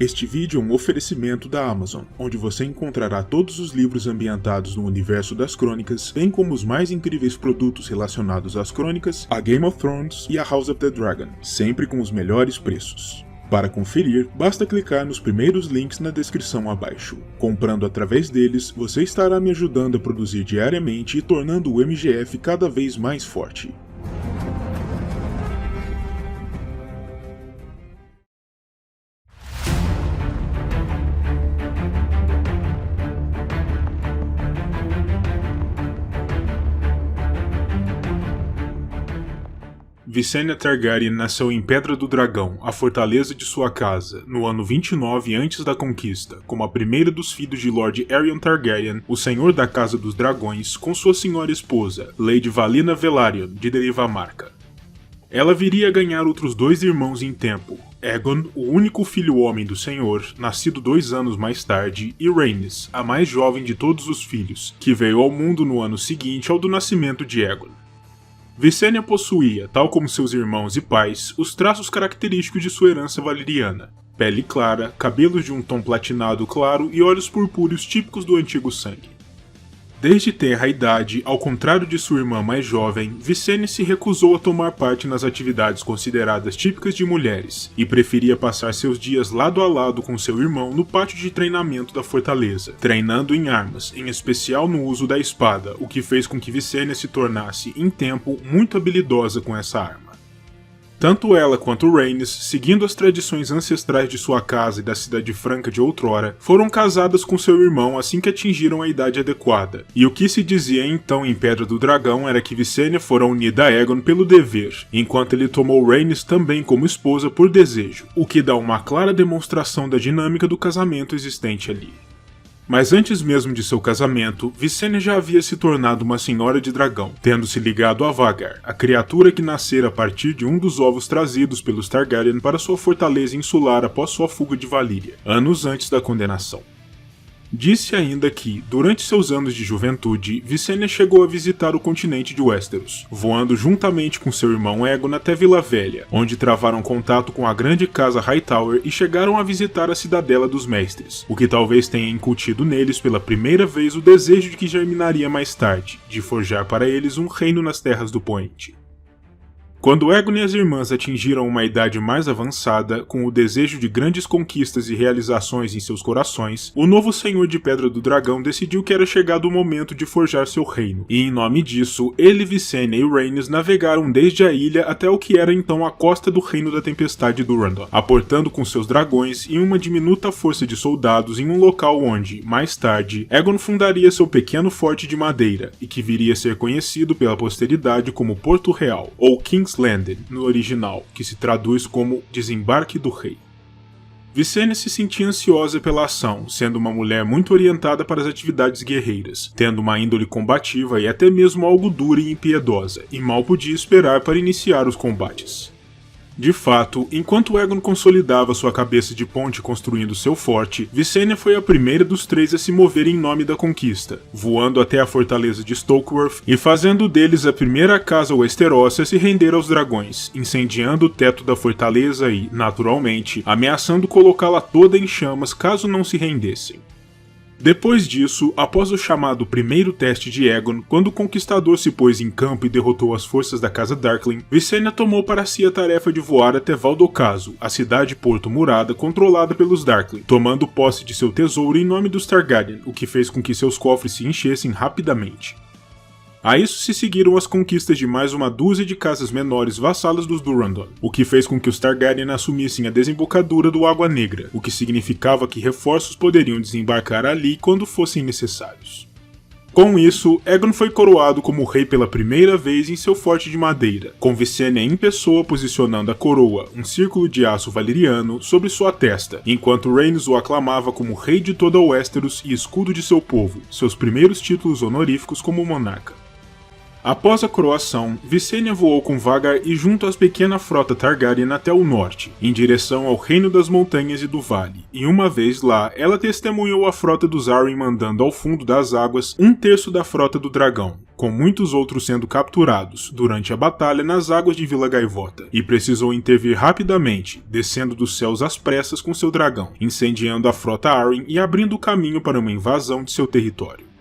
Este vídeo é um oferecimento da Amazon, onde você encontrará todos os livros ambientados no universo das crônicas, bem como os mais incríveis produtos relacionados às crônicas, a Game of Thrones e a House of the Dragon, sempre com os melhores preços. Para conferir, basta clicar nos primeiros links na descrição abaixo. Comprando através deles, você estará me ajudando a produzir diariamente e tornando o MGF cada vez mais forte. Visenya Targaryen nasceu em Pedra do Dragão, a fortaleza de sua casa, no ano 29 antes da conquista, como a primeira dos filhos de Lord Aerion Targaryen, o senhor da Casa dos Dragões, com sua senhora esposa, Lady Valyna Velaryon, de Derivamarca. Ela viria a ganhar outros dois irmãos em tempo, Aegon, o único filho homem do senhor, nascido 2 anos mais tarde, e Rhaenys, a mais jovem de todos os filhos, que veio ao mundo no ano seguinte ao do nascimento de Aegon. Visenya possuía, tal como seus irmãos e pais, os traços característicos de sua herança valeriana: pele clara, cabelos de um tom platinado claro e olhos purpúreos típicos do antigo sangue. Desde tenra idade, ao contrário de sua irmã mais jovem, Visenya se recusou a tomar parte nas atividades consideradas típicas de mulheres, e preferia passar seus dias lado a lado com seu irmão no pátio de treinamento da fortaleza, treinando em armas, em especial no uso da espada, o que fez com que Visenya se tornasse, em tempo, muito habilidosa com essa arma. Tanto ela quanto Rhaenys, seguindo as tradições ancestrais de sua casa e da Cidade Franca de outrora, foram casadas com seu irmão assim que atingiram a idade adequada, e o que se dizia então em Pedra do Dragão era que Visenya fora unida a Aegon pelo dever, enquanto ele tomou Rhaenys também como esposa por desejo, o que dá uma clara demonstração da dinâmica do casamento existente ali. Mas antes mesmo de seu casamento, Visenya já havia se tornado uma senhora de dragão, tendo se ligado a Vhagar, a criatura que nascera a partir de um dos ovos trazidos pelos Targaryen para sua fortaleza insular após sua fuga de Valíria, anos antes da condenação. Disse ainda que, durante seus anos de juventude, Visenya chegou a visitar o continente de Westeros, voando juntamente com seu irmão Aegon até Vila Velha, onde travaram contato com a grande casa Hightower e chegaram a visitar a Cidadela dos Mestres, o que talvez tenha incutido neles pela primeira vez o desejo de que germinaria mais tarde, de forjar para eles um reino nas terras do Poente. Quando Aegon e as irmãs atingiram uma idade mais avançada, com o desejo de grandes conquistas e realizações em seus corações, o novo Senhor de Pedra do Dragão decidiu que era chegado o momento de forjar seu reino, e em nome disso, ele, Visenya e Rhaenys navegaram desde a ilha até o que era então a costa do Reino da Tempestade do Randon, aportando com seus dragões e uma diminuta força de soldados em um local onde, mais tarde, Aegon fundaria seu pequeno forte de madeira, e que viria a ser conhecido pela posteridade como Porto Real, ou King's Landing, no original, que se traduz como Desembarque do Rei. Visenya se sentia ansiosa pela ação, sendo uma mulher muito orientada para as atividades guerreiras, tendo uma índole combativa e até mesmo algo dura e impiedosa, e mal podia esperar para iniciar os combates. De fato, enquanto Aegon consolidava sua cabeça de ponte construindo seu forte, Visenya foi a primeira dos 3 a se mover em nome da conquista, voando até a fortaleza de Stokeworth e fazendo deles a primeira casa westerosa a se render aos dragões, incendiando o teto da fortaleza e, naturalmente, ameaçando colocá-la toda em chamas caso não se rendessem. Depois disso, após o chamado primeiro teste de Aegon, quando o conquistador se pôs em campo e derrotou as forças da Casa Darkling, Visenya tomou para si a tarefa de voar até Val d'Ocaso, a cidade-porto murada controlada pelos Darkling, tomando posse de seu tesouro em nome dos Targaryen, o que fez com que seus cofres se enchessem rapidamente. A isso se seguiram as conquistas de mais uma dúzia de casas menores vassalas dos Durrandon, o que fez com que os Targaryen assumissem a desembocadura do Água Negra, o que significava que reforços poderiam desembarcar ali quando fossem necessários. Com isso, Aegon foi coroado como rei pela primeira vez em seu forte de madeira, com Visenya em pessoa posicionando a coroa, um círculo de aço valeriano, sobre sua testa, enquanto Rhaenys o aclamava como rei de toda Westeros e escudo de seu povo, seus primeiros títulos honoríficos como monarca. Após a coroação, Visenya voou com Vhagar e junto às pequena frota Targaryen até o norte, em direção ao Reino das Montanhas e do Vale, e uma vez lá, ela testemunhou a frota dos Arryn mandando ao fundo das águas um terço da frota do dragão, com muitos outros sendo capturados durante a batalha nas águas de Vila Gaivota, e precisou intervir rapidamente, descendo dos céus às pressas com seu dragão, incendiando a frota Arryn e abrindo o caminho para uma invasão de seu território.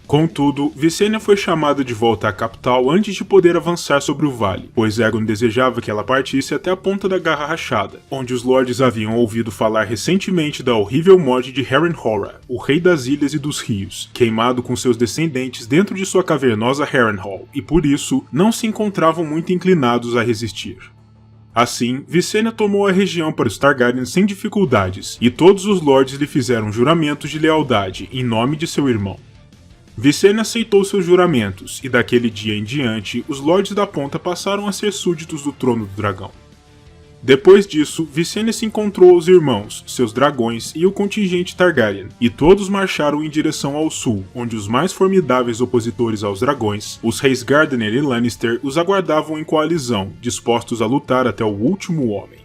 Contudo, Visenya foi chamada de volta à capital antes de poder avançar sobre o vale, pois Aegon desejava que ela partisse até a Ponta da Garra Rachada, onde os lordes haviam ouvido falar recentemente da horrível morte de Harrenhal, o rei das ilhas e dos rios, queimado com seus descendentes dentro de sua cavernosa Harrenhal, e por isso não se encontravam muito inclinados a resistir. Assim, Visenya tomou a região para os Targaryen sem dificuldades, e todos os lordes lhe fizeram juramentos de lealdade em nome de seu irmão. Visenya aceitou seus juramentos, e daquele dia em diante, os Lordes da Ponta passaram a ser súditos do trono do dragão. Depois disso, Visenya se encontrou aos irmãos, seus dragões e o contingente Targaryen, e todos marcharam em direção ao sul, onde os mais formidáveis opositores aos dragões, os reis Gardener e Lannister, os aguardavam em coalizão, dispostos a lutar até o último homem.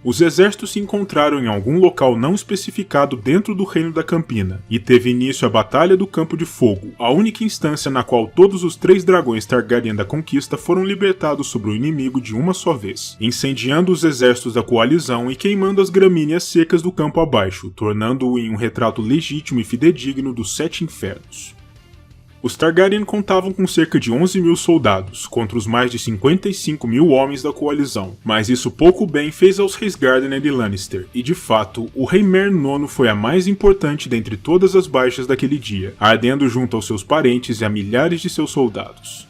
Os exércitos se encontraram em algum local não especificado dentro do Reino da Campina, e teve início a Batalha do Campo de Fogo, a única instância na qual todos os 3 dragões Targaryen da Conquista foram libertados sobre o inimigo de uma só vez, incendiando os exércitos da coalizão e queimando as gramíneas secas do campo abaixo, tornando-o em um retrato legítimo e fidedigno dos 7 infernos. Os Targaryen contavam com cerca de 11 mil soldados, contra os mais de 55 mil homens da coalizão, mas isso pouco bem fez aos reis Gardener e Lannister, e de fato, o rei Meryn IX foi a mais importante dentre todas as baixas daquele dia, ardendo junto aos seus parentes e a milhares de seus soldados.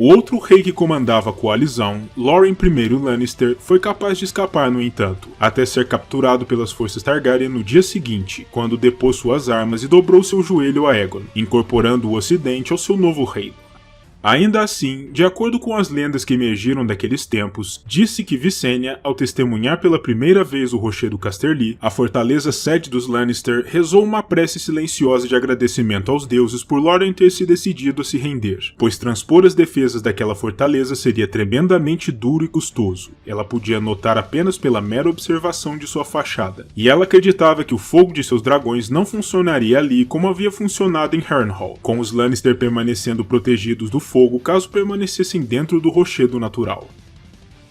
O outro rei que comandava a coalizão, Loren I Lannister, foi capaz de escapar, no entanto, até ser capturado pelas forças Targaryen no dia seguinte, quando depôs suas armas e dobrou seu joelho a Aegon, incorporando o Ocidente ao seu novo reino. Ainda assim, de acordo com as lendas que emergiram daqueles tempos, disse que Visenya, ao testemunhar pela primeira vez o rochedo Casterly, a fortaleza sede dos Lannister, rezou uma prece silenciosa de agradecimento aos deuses por Loren ter se decidido a se render, pois transpor as defesas daquela fortaleza seria tremendamente duro e custoso. Ela podia notar apenas pela mera observação de sua fachada, e ela acreditava que o fogo de seus dragões não funcionaria ali como havia funcionado em Harrenhal, com os Lannister permanecendo protegidos do fogo caso permanecessem dentro do rochedo natural.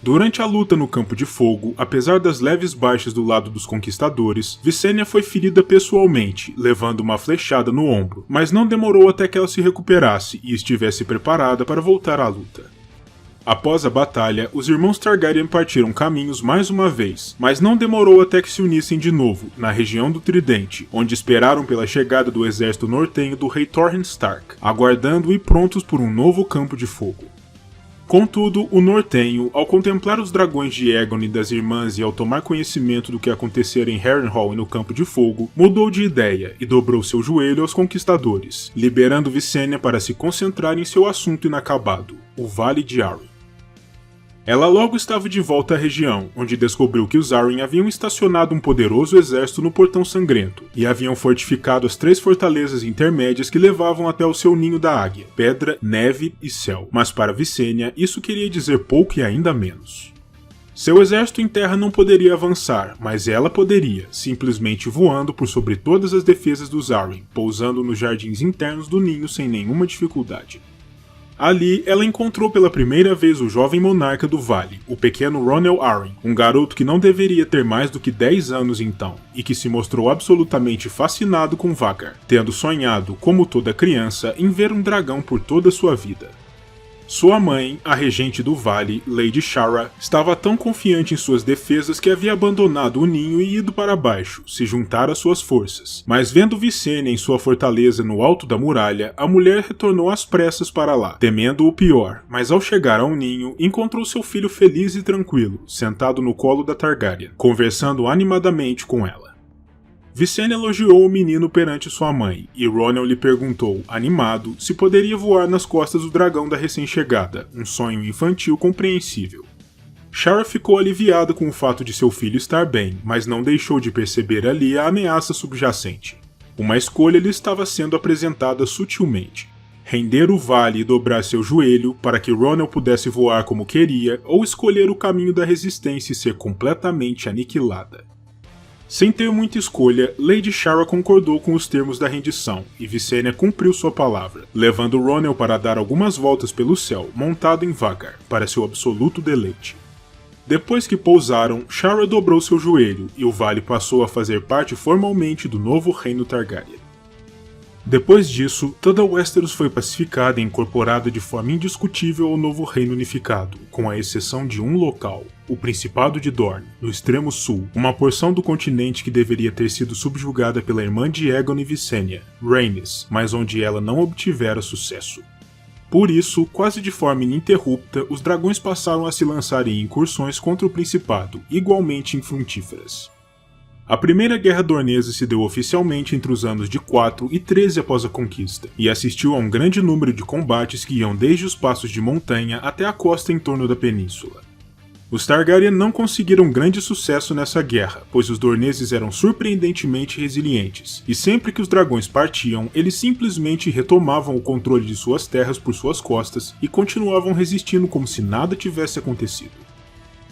Durante a luta no Campo de Fogo, apesar das leves baixas do lado dos conquistadores, Visenya foi ferida pessoalmente, levando uma flechada no ombro, mas não demorou até que ela se recuperasse e estivesse preparada para voltar à luta. Após a batalha, os irmãos Targaryen partiram caminhos mais uma vez, mas não demorou até que se unissem de novo, na região do Tridente, onde esperaram pela chegada do exército nortenho do rei Torrhen Stark, aguardando e prontos por um novo campo de fogo. Contudo, o nortenho, ao contemplar os dragões de Aegon e das irmãs e ao tomar conhecimento do que acontecera em Harrenhal e no Campo de Fogo, mudou de ideia e dobrou seu joelho aos conquistadores, liberando Visenya para se concentrar em seu assunto inacabado, o Vale de Arryn. Ela logo estava de volta à região, onde descobriu que os Arryn haviam estacionado um poderoso exército no Portão Sangrento, e haviam fortificado as 3 fortalezas intermédias que levavam até o seu ninho da águia, pedra, neve e céu. Mas para Visenya, isso queria dizer pouco e ainda menos. Seu exército em terra não poderia avançar, mas ela poderia, simplesmente voando por sobre todas as defesas dos Arryn, pousando nos jardins internos do ninho sem nenhuma dificuldade. Ali, ela encontrou pela primeira vez o jovem monarca do vale, o pequeno Ronel Arryn, um garoto que não deveria ter mais do que 10 anos então, e que se mostrou absolutamente fascinado com Vhagar, tendo sonhado, como toda criança, em ver um dragão por toda sua vida. Sua mãe, a regente do vale, Lady Shara, estava tão confiante em suas defesas que havia abandonado o ninho e ido para baixo, se juntar às suas forças. Mas vendo Visenya em sua fortaleza no alto da muralha, a mulher retornou às pressas para lá, temendo o pior, mas ao chegar ao ninho, encontrou seu filho feliz e tranquilo, sentado no colo da Targaryen, conversando animadamente com ela. Visenya elogiou o menino perante sua mãe, e Ronel lhe perguntou, animado, se poderia voar nas costas do dragão da recém-chegada, um sonho infantil compreensível. Shara ficou aliviada com o fato de seu filho estar bem, mas não deixou de perceber ali a ameaça subjacente. Uma escolha lhe estava sendo apresentada sutilmente. render o vale e dobrar seu joelho para que Ronel pudesse voar como queria, ou escolher o caminho da resistência e ser completamente aniquilada. Sem ter muita escolha, Lady Shara concordou com os termos da rendição, e Visenya cumpriu sua palavra, levando Ronel para dar algumas voltas pelo céu, montado em Vhagar, para seu absoluto deleite. Depois que pousaram, Shara dobrou seu joelho, e o vale passou a fazer parte formalmente do novo reino Targaryen. Depois disso, toda Westeros foi pacificada e incorporada de forma indiscutível ao novo reino unificado, com a exceção de um local, o Principado de Dorne, no extremo sul, uma porção do continente que deveria ter sido subjugada pela irmã de Aegon e Visenya, Rhaenys, mas onde ela não obtivera sucesso. Por isso, quase de forma ininterrupta, os dragões passaram a se lançar em incursões contra o Principado, igualmente infrutíferas. A Primeira Guerra Dornesa se deu oficialmente entre os anos de 4 e 13 após a conquista, e assistiu a um grande número de combates que iam desde os passos de montanha até a costa em torno da península. Os Targaryen não conseguiram grande sucesso nessa guerra, pois os dorneses eram surpreendentemente resilientes, e sempre que os dragões partiam, eles simplesmente retomavam o controle de suas terras por suas costas e continuavam resistindo como se nada tivesse acontecido.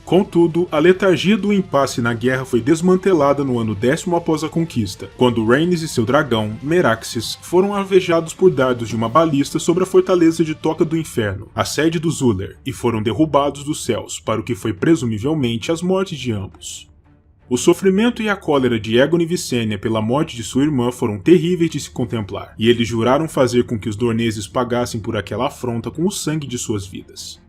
Contudo, a letargia do impasse na guerra foi desmantelada no ano 10º após a conquista, quando Rhaenys e seu dragão, Meraxes, foram alvejados por dardos de uma balista sobre a fortaleza de Toca do Inferno, a sede dos Uller, e foram derrubados dos céus, para o que foi presumivelmente as mortes de ambos. O sofrimento e a cólera de Aegon e Visenya pela morte de sua irmã foram terríveis de se contemplar, e eles juraram fazer com que os dorneses pagassem por aquela afronta com o sangue de suas vidas.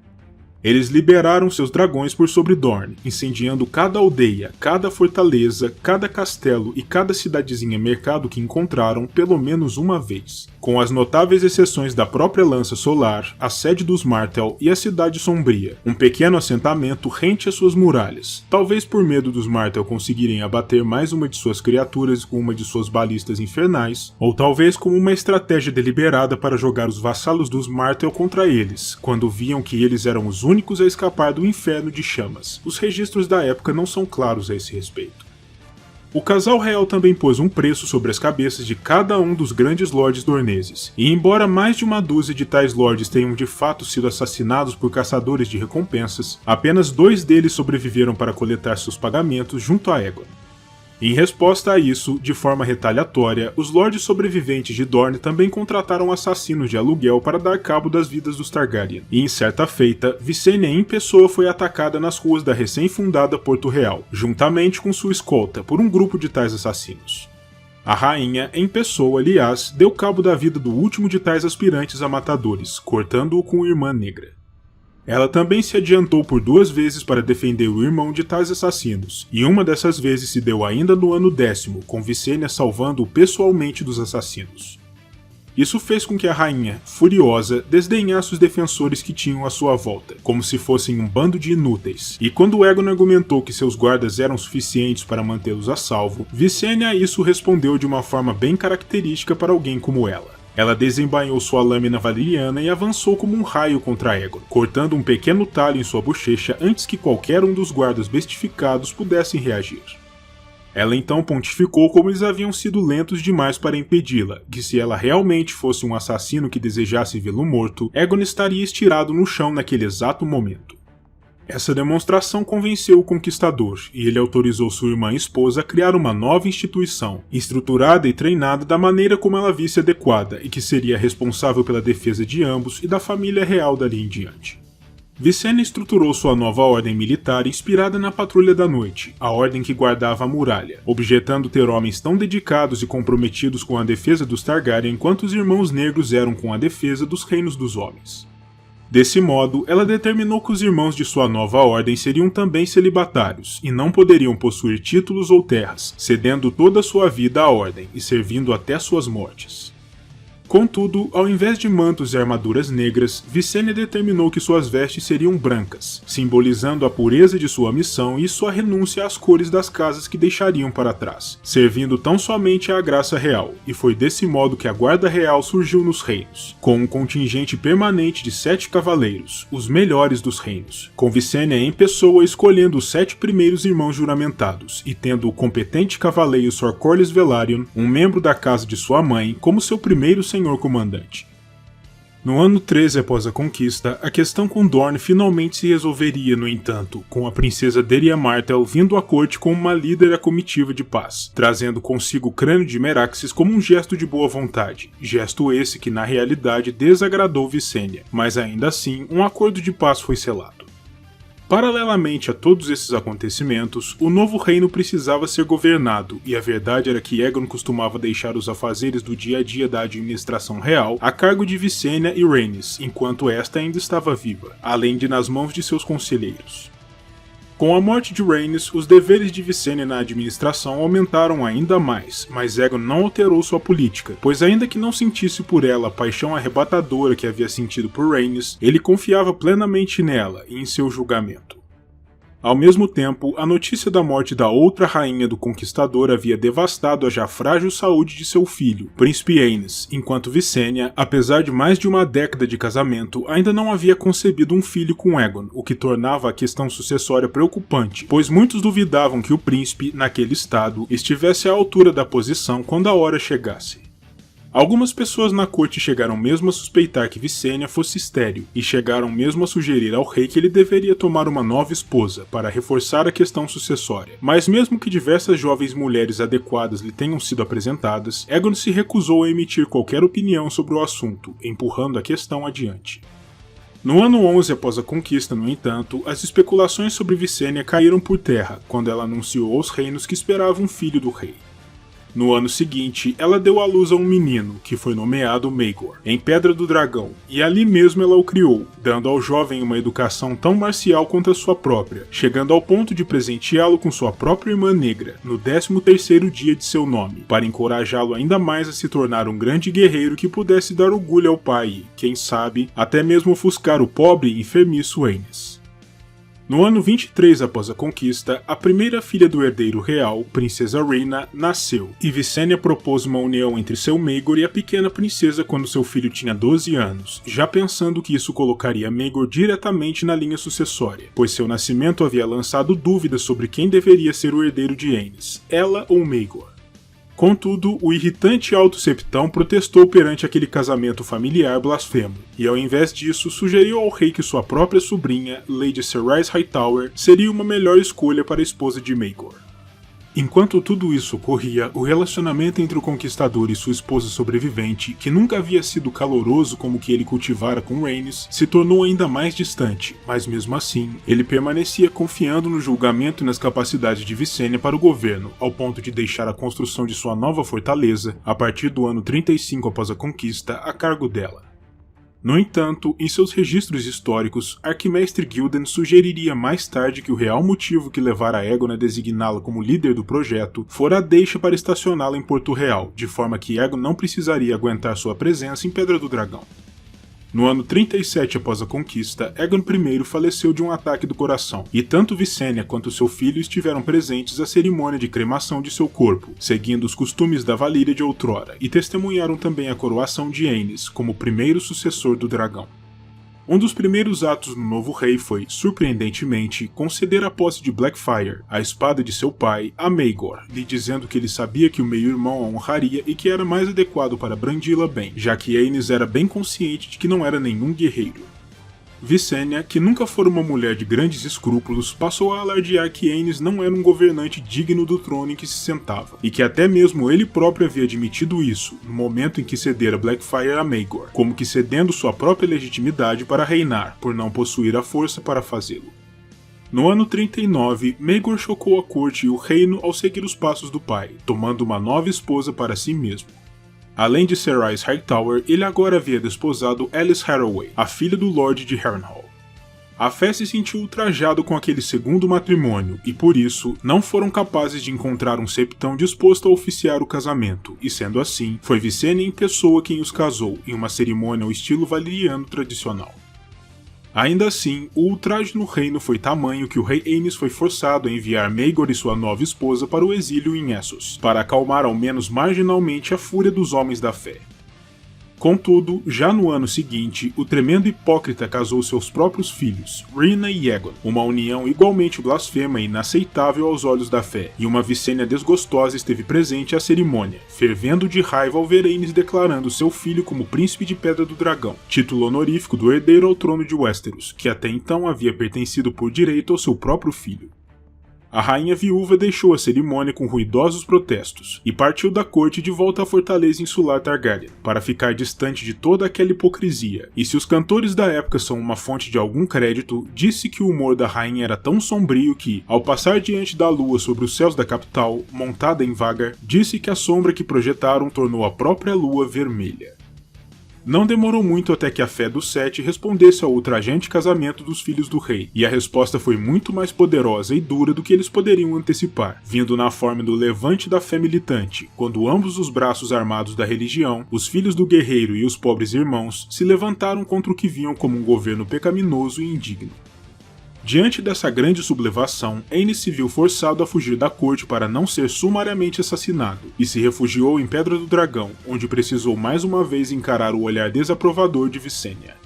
Eles liberaram seus dragões por sobre Dorne, incendiando cada aldeia, cada fortaleza, cada castelo e cada cidadezinha-mercado que encontraram pelo menos uma vez, com as notáveis exceções da própria Lança Solar, a sede dos Martell e a Cidade Sombria, um pequeno assentamento rente às suas muralhas, talvez por medo dos Martell conseguirem abater mais uma de suas criaturas com uma de suas balistas infernais, ou talvez como uma estratégia deliberada para jogar os vassalos dos Martell contra eles, quando viam que eles eram os únicos a escapar do inferno de chamas. Os registros da época não são claros a esse respeito. O casal real também pôs um preço sobre as cabeças de cada um dos grandes lordes dorneses, e embora mais de uma dúzia de tais lordes tenham de fato sido assassinados por caçadores de recompensas, apenas 2 deles sobreviveram para coletar seus pagamentos junto a Aegon. Em resposta a isso, de forma retaliatória, os lordes sobreviventes de Dorne também contrataram assassinos de aluguel para dar cabo das vidas dos Targaryen, e em certa feita, Visenya em pessoa foi atacada nas ruas da recém-fundada Porto Real, juntamente com sua escolta, por um grupo de tais assassinos. A rainha, em pessoa, aliás, deu cabo da vida do último de tais aspirantes a matadores, cortando-o com Irmã Negra. Ela também se adiantou por 2 vezes para defender o irmão de tais assassinos, e uma dessas vezes se deu ainda no ano 10º, com Visenya salvando-o pessoalmente dos assassinos. Isso fez com que a rainha, furiosa, desdenhasse os defensores que tinham à sua volta, como se fossem um bando de inúteis, e quando Aegon argumentou que seus guardas eram suficientes para mantê-los a salvo, Visenya a isso respondeu de uma forma bem característica para alguém como ela. Ela desembainhou sua lâmina valeriana e avançou como um raio contra Aegon, cortando um pequeno talho em sua bochecha antes que qualquer um dos guardas bestificados pudessem reagir. Ela então pontificou como eles haviam sido lentos demais para impedi-la, que se ela realmente fosse um assassino que desejasse vê-lo morto, Aegon estaria estirado no chão naquele exato momento. Essa demonstração convenceu o conquistador, e ele autorizou sua irmã e esposa a criar uma nova instituição, estruturada e treinada da maneira como ela visse adequada e que seria responsável pela defesa de ambos e da família real dali em diante. Visenya estruturou sua nova ordem militar inspirada na Patrulha da Noite, a ordem que guardava a muralha, objetando ter homens tão dedicados e comprometidos com a defesa dos Targaryen quanto os Irmãos Negros eram com a defesa dos reinos dos homens. Desse modo, ela determinou que os irmãos de sua nova ordem seriam também celibatários, e não poderiam possuir títulos ou terras, cedendo toda a sua vida à ordem e servindo até suas mortes. Contudo, ao invés de mantos e armaduras negras, Visenya determinou que suas vestes seriam brancas, simbolizando a pureza de sua missão e sua renúncia às cores das casas que deixariam para trás, servindo tão somente à graça real, e foi desse modo que a Guarda Real surgiu nos reinos, com um contingente permanente de 7 cavaleiros, os melhores dos reinos, com Visenya em pessoa escolhendo os 7 primeiros irmãos juramentados, e tendo o competente cavaleiro Sir Corlys Velaryon, um membro da casa de sua mãe, como seu primeiro senhor comandante. No ano 13 após a conquista, a questão com Dorne finalmente se resolveria, no entanto, com a princesa Deria Martell vindo à corte como uma líder da comitiva de paz, trazendo consigo o crânio de Meraxes como um gesto de boa vontade, gesto esse que na realidade desagradou Visenya, mas ainda assim um acordo de paz foi selado. Paralelamente a todos esses acontecimentos, o novo reino precisava ser governado, e a verdade era que Aegon costumava deixar os afazeres do dia a dia da administração real a cargo de Visenya e Rhaenys, enquanto esta ainda estava viva, além de nas mãos de seus conselheiros. Com a morte de Rhaenys, os deveres de Visenya na administração aumentaram ainda mais, mas Aegon não alterou sua política, pois ainda que não sentisse por ela a paixão arrebatadora que havia sentido por Rhaenys, ele confiava plenamente nela e em seu julgamento. Ao mesmo tempo, a notícia da morte da outra rainha do Conquistador havia devastado a já frágil saúde de seu filho, Príncipe Aenys, enquanto Visenya, apesar de mais de uma década de casamento, ainda não havia concebido um filho com Aegon, o que tornava a questão sucessória preocupante, pois muitos duvidavam que o príncipe, naquele estado, estivesse à altura da posição quando a hora chegasse. Algumas pessoas na corte chegaram mesmo a suspeitar que Visenya fosse estéril, e chegaram mesmo a sugerir ao rei que ele deveria tomar uma nova esposa, para reforçar a questão sucessória. Mas mesmo que diversas jovens mulheres adequadas lhe tenham sido apresentadas, Aegon se recusou a emitir qualquer opinião sobre o assunto, empurrando a questão adiante. No ano 11 após a conquista, no entanto, as especulações sobre Visenya caíram por terra, quando ela anunciou aos reinos que esperava um filho do rei. No ano seguinte, ela deu à luz a um menino, que foi nomeado Maegor, em Pedra do Dragão, e ali mesmo ela o criou, dando ao jovem uma educação tão marcial quanto a sua própria, chegando ao ponto de presenteá-lo com sua própria irmã negra, no 13º dia de seu nome, para encorajá-lo ainda mais a se tornar um grande guerreiro que pudesse dar orgulho ao pai e, quem sabe, até mesmo ofuscar o pobre e enfermiço Aenys. No ano 23 após a conquista, a primeira filha do herdeiro real, Princesa Rhaena, nasceu, e Visenya propôs uma união entre seu Maegor e a pequena princesa quando seu filho tinha 12 anos, já pensando que isso colocaria Maegor diretamente na linha sucessória, pois seu nascimento havia lançado dúvidas sobre quem deveria ser o herdeiro de Aenys, ela ou Maegor. Contudo, o irritante Alto Septão protestou perante aquele casamento familiar blasfemo, e ao invés disso sugeriu ao rei que sua própria sobrinha, Lady Cerys Hightower, seria uma melhor escolha para a esposa de Maegor. Enquanto tudo isso ocorria, o relacionamento entre o conquistador e sua esposa sobrevivente, que nunca havia sido caloroso como o que ele cultivara com Rhaenys, se tornou ainda mais distante, mas mesmo assim, ele permanecia confiando no julgamento e nas capacidades de Visenya para o governo, ao ponto de deixar a construção de sua nova fortaleza, a partir do ano 35 após a conquista, a cargo dela. No entanto, em seus registros históricos, Arquimestre Gilden sugeriria mais tarde que o real motivo que levara Aegon a designá-la como líder do projeto fora a deixa para estacioná-la em Porto Real, de forma que Aegon não precisaria aguentar sua presença em Pedra do Dragão. No ano 37 após a conquista, Aegon I faleceu de um ataque do coração, e tanto Visenya quanto seu filho estiveram presentes à cerimônia de cremação de seu corpo, seguindo os costumes da Valíria de outrora, e testemunharam também a coroação de Aenys como primeiro sucessor do dragão. Um dos primeiros atos do novo rei foi, surpreendentemente, conceder a posse de Blackfyre, a espada de seu pai, a Maegor, lhe dizendo que ele sabia que o meio-irmão a honraria e que era mais adequado para brandi-la bem, já que Aenys era bem consciente de que não era nenhum guerreiro. Visenya, que nunca fora uma mulher de grandes escrúpulos, passou a alardear que Aenys não era um governante digno do trono em que se sentava, e que até mesmo ele próprio havia admitido isso, no momento em que cedera Blackfyre a Maegor, como que cedendo sua própria legitimidade para reinar, por não possuir a força para fazê-lo. No ano 39, Maegor chocou a corte e o reino ao seguir os passos do pai, tomando uma nova esposa para si mesmo. Além de Cerys Hightower, ele agora havia desposado Alyce Harroway, a filha do Lorde de Harrenhal. A fé se sentiu ultrajado com aquele segundo matrimônio e, por isso, não foram capazes de encontrar um septão disposto a oficiar o casamento, e sendo assim, foi Visenya em pessoa quem os casou, em uma cerimônia ao estilo valeriano tradicional. Ainda assim, o ultraje no reino foi tamanho que o rei Aenys foi forçado a enviar Maegor e sua nova esposa para o exílio em Essos, para acalmar ao menos marginalmente a fúria dos homens da fé. Contudo, já no ano seguinte, o tremendo hipócrita casou seus próprios filhos, Rina e Aegon, uma união igualmente blasfema e inaceitável aos olhos da fé, e uma Visenya desgostosa esteve presente à cerimônia, fervendo de raiva ao ver Aenys declarando seu filho como príncipe de Pedra do Dragão, título honorífico do herdeiro ao trono de Westeros, que até então havia pertencido por direito ao seu próprio filho. A rainha viúva deixou a cerimônia com ruidosos protestos e partiu da corte de volta à fortaleza insular Targaryen, para ficar distante de toda aquela hipocrisia, e se os cantores da época são uma fonte de algum crédito, disse que o humor da rainha era tão sombrio que, ao passar diante da lua sobre os céus da capital, montada em Vhagar, disse que a sombra que projetaram tornou a própria lua vermelha. Não demorou muito até que a fé dos Sete respondesse ao ultrajante casamento dos filhos do rei, e a resposta foi muito mais poderosa e dura do que eles poderiam antecipar, vindo na forma do levante da fé militante, quando ambos os braços armados da religião, os filhos do guerreiro e os pobres irmãos, se levantaram contra o que viam como um governo pecaminoso e indigno. Diante dessa grande sublevação, Aenys se viu forçado a fugir da corte para não ser sumariamente assassinado, e se refugiou em Pedra do Dragão, onde precisou mais uma vez encarar o olhar desaprovador de Visenya.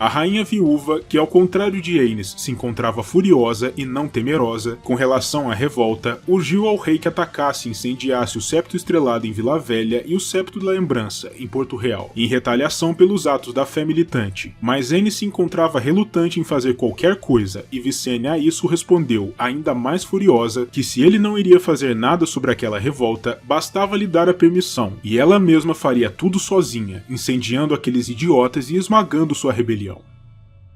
A rainha viúva, que ao contrário de Aenys se encontrava furiosa e não temerosa com relação à revolta, urgiu ao rei que atacasse e incendiasse o septo estrelado em Vila Velha e o septo da lembrança, em Porto Real, em retaliação pelos atos da fé militante. Mas Aenys se encontrava relutante em fazer qualquer coisa, e Visenya a isso respondeu, ainda mais furiosa, que se ele não iria fazer nada sobre aquela revolta, bastava lhe dar a permissão, e ela mesma faria tudo sozinha, incendiando aqueles idiotas e esmagando sua rebelião.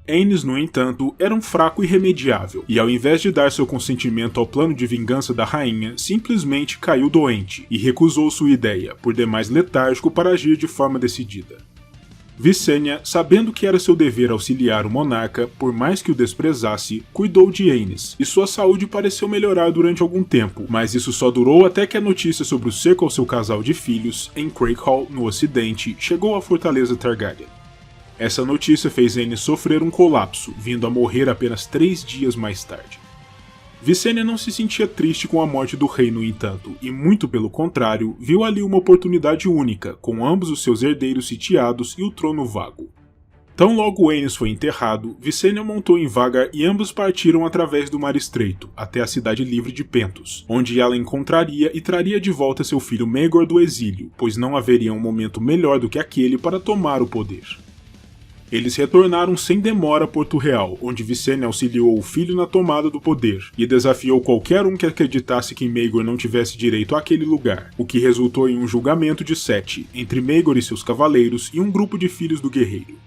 Aenys, no entanto, era um fraco irremediável, e ao invés de dar seu consentimento ao plano de vingança da rainha, simplesmente caiu doente, e recusou sua ideia, por demais letárgico para agir de forma decidida. Visenya, sabendo que era seu dever auxiliar o monarca, por mais que o desprezasse, cuidou de Aenys, e sua saúde pareceu melhorar durante algum tempo, mas isso só durou até que a notícia sobre o cerco ao seu casal de filhos, em Craighall, no ocidente, chegou à fortaleza Targaryen. Essa notícia fez Aenys sofrer um colapso, vindo a morrer apenas 3 dias mais tarde. Visenya não se sentia triste com a morte do rei, no entanto, e muito pelo contrário, viu ali uma oportunidade única, com ambos os seus herdeiros sitiados e o trono vago. Tão logo Aenys foi enterrado, Visenya montou em Vhagar e ambos partiram através do Mar Estreito, até a cidade livre de Pentos, onde ela encontraria e traria de volta seu filho Maegor do exílio, pois não haveria um momento melhor do que aquele para tomar o poder. Eles retornaram sem demora a Porto Real, onde Visenya auxiliou o filho na tomada do poder, e desafiou qualquer um que acreditasse que Maegor não tivesse direito àquele lugar, o que resultou em um julgamento de 7, entre Maegor e seus cavaleiros e um grupo de filhos do guerreiro.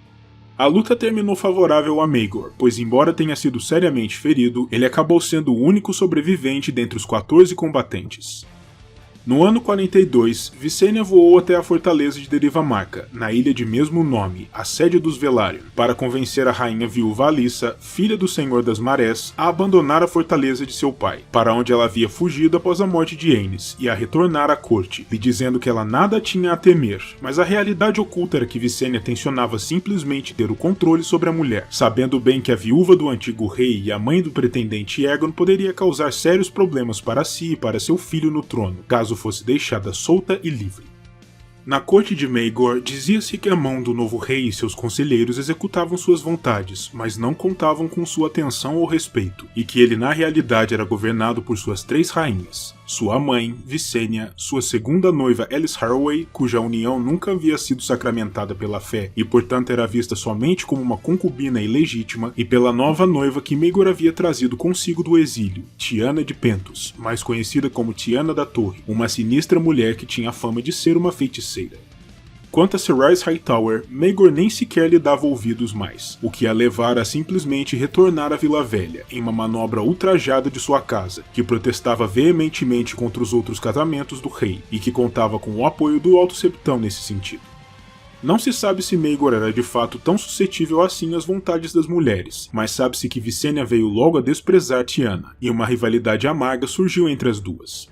A luta terminou favorável a Maegor, pois embora tenha sido seriamente ferido, ele acabou sendo o único sobrevivente dentre os 14 combatentes. No ano 42, Visenya voou até a fortaleza de Derivamarca, na ilha de mesmo nome, a sede dos Velaryon, para convencer a rainha viúva Alyssa, filha do Senhor das Marés, a abandonar a fortaleza de seu pai, para onde ela havia fugido após a morte de Aenys, e a retornar à corte, lhe dizendo que ela nada tinha a temer, mas a realidade oculta era que Visenya tensionava simplesmente ter o controle sobre a mulher, sabendo bem que a viúva do antigo rei e a mãe do pretendente Aegon poderia causar sérios problemas para si e para seu filho no trono, caso fosse deixada solta e livre. Na corte de Maegor, dizia-se que a mão do novo rei e seus conselheiros executavam suas vontades, mas não contavam com sua atenção ou respeito, e que ele na realidade era governado por suas 3 rainhas, sua mãe, Visenya, sua segunda noiva Alice Harroway, cuja união nunca havia sido sacramentada pela fé e portanto era vista somente como uma concubina ilegítima, e pela nova noiva que Maegor havia trazido consigo do exílio, Tiana de Pentos, mais conhecida como Tiana da Torre, uma sinistra mulher que tinha a fama de ser uma feiticeira. Quanto a Serys Hightower, Maegor nem sequer lhe dava ouvidos mais, o que a levara a simplesmente retornar à Vila Velha, em uma manobra ultrajada de sua casa, que protestava veementemente contra os outros casamentos do rei, e que contava com o apoio do Alto Septão nesse sentido. Não se sabe se Maegor era de fato tão suscetível assim às vontades das mulheres, mas sabe-se que Visenya veio logo a desprezar Tiana, e uma rivalidade amarga surgiu entre as duas.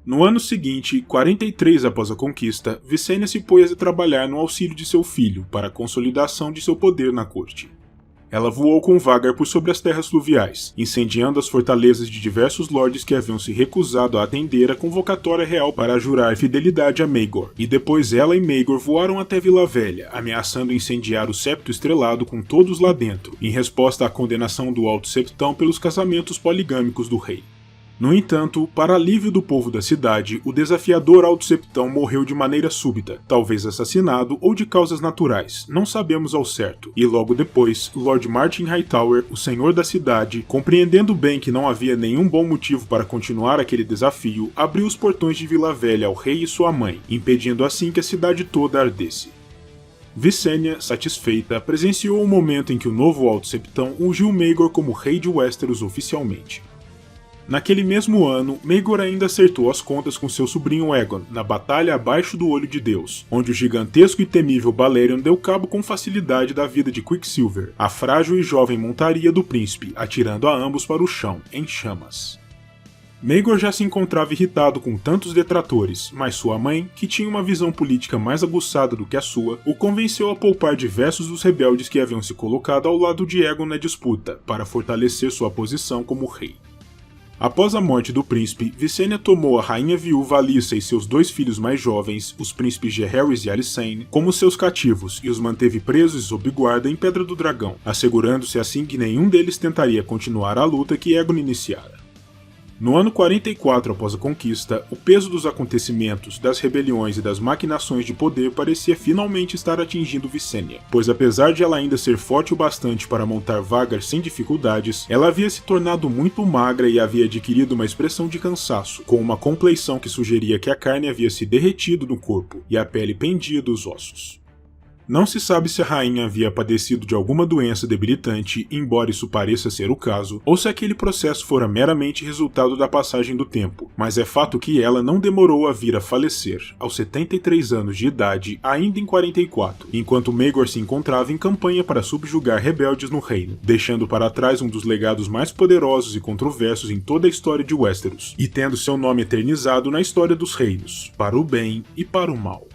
No ano seguinte, 43 após a conquista, Visenya se pôs a trabalhar no auxílio de seu filho para a consolidação de seu poder na corte. Ela voou com Vhagar por sobre as terras fluviais, incendiando as fortalezas de diversos lordes que haviam se recusado a atender a convocatória real para jurar fidelidade a Maegor, e depois ela e Maegor voaram até Vila Velha, ameaçando incendiar o Septo Estrelado com todos lá dentro, em resposta à condenação do Alto Septão pelos casamentos poligâmicos do rei. No entanto, para alívio do povo da cidade, o desafiador Alto Septão morreu de maneira súbita, talvez assassinado ou de causas naturais, não sabemos ao certo, e logo depois, Lord Martin Hightower, o senhor da cidade, compreendendo bem que não havia nenhum bom motivo para continuar aquele desafio, abriu os portões de Vila Velha ao rei e sua mãe, impedindo assim que a cidade toda ardesse. Visenya, satisfeita, presenciou o momento em que o novo Alto Septão ungiu Maegor como rei de Westeros oficialmente. Naquele mesmo ano, Maegor ainda acertou as contas com seu sobrinho Aegon, na Batalha Abaixo do Olho de Deus, onde o gigantesco e temível Balerion deu cabo com facilidade da vida de Quicksilver, a frágil e jovem montaria do príncipe, atirando a ambos para o chão, em chamas. Maegor já se encontrava irritado com tantos detratores, mas sua mãe, que tinha uma visão política mais aguçada do que a sua, o convenceu a poupar diversos dos rebeldes que haviam se colocado ao lado de Aegon na disputa, para fortalecer sua posição como rei. Após a morte do príncipe, Visenya tomou a rainha viúva Alyssa e seus dois filhos mais jovens, os príncipes Jaehaerys e Alysanne, como seus cativos e os manteve presos e sob guarda em Pedra do Dragão, assegurando-se assim que nenhum deles tentaria continuar a luta que Aegon iniciara. No ano 44 após a conquista, o peso dos acontecimentos, das rebeliões e das maquinações de poder parecia finalmente estar atingindo Visenya, pois apesar de ela ainda ser forte o bastante para montar Vhagar sem dificuldades, ela havia se tornado muito magra e havia adquirido uma expressão de cansaço, com uma compleição que sugeria que a carne havia se derretido no corpo e a pele pendia dos ossos. Não se sabe se a rainha havia padecido de alguma doença debilitante, embora isso pareça ser o caso, ou se aquele processo fora meramente resultado da passagem do tempo, mas é fato que ela não demorou a vir a falecer, aos 73 anos de idade, ainda em 44, enquanto Maegor se encontrava em campanha para subjugar rebeldes no reino, deixando para trás um dos legados mais poderosos e controversos em toda a história de Westeros, e tendo seu nome eternizado na história dos reinos, para o bem e para o mal.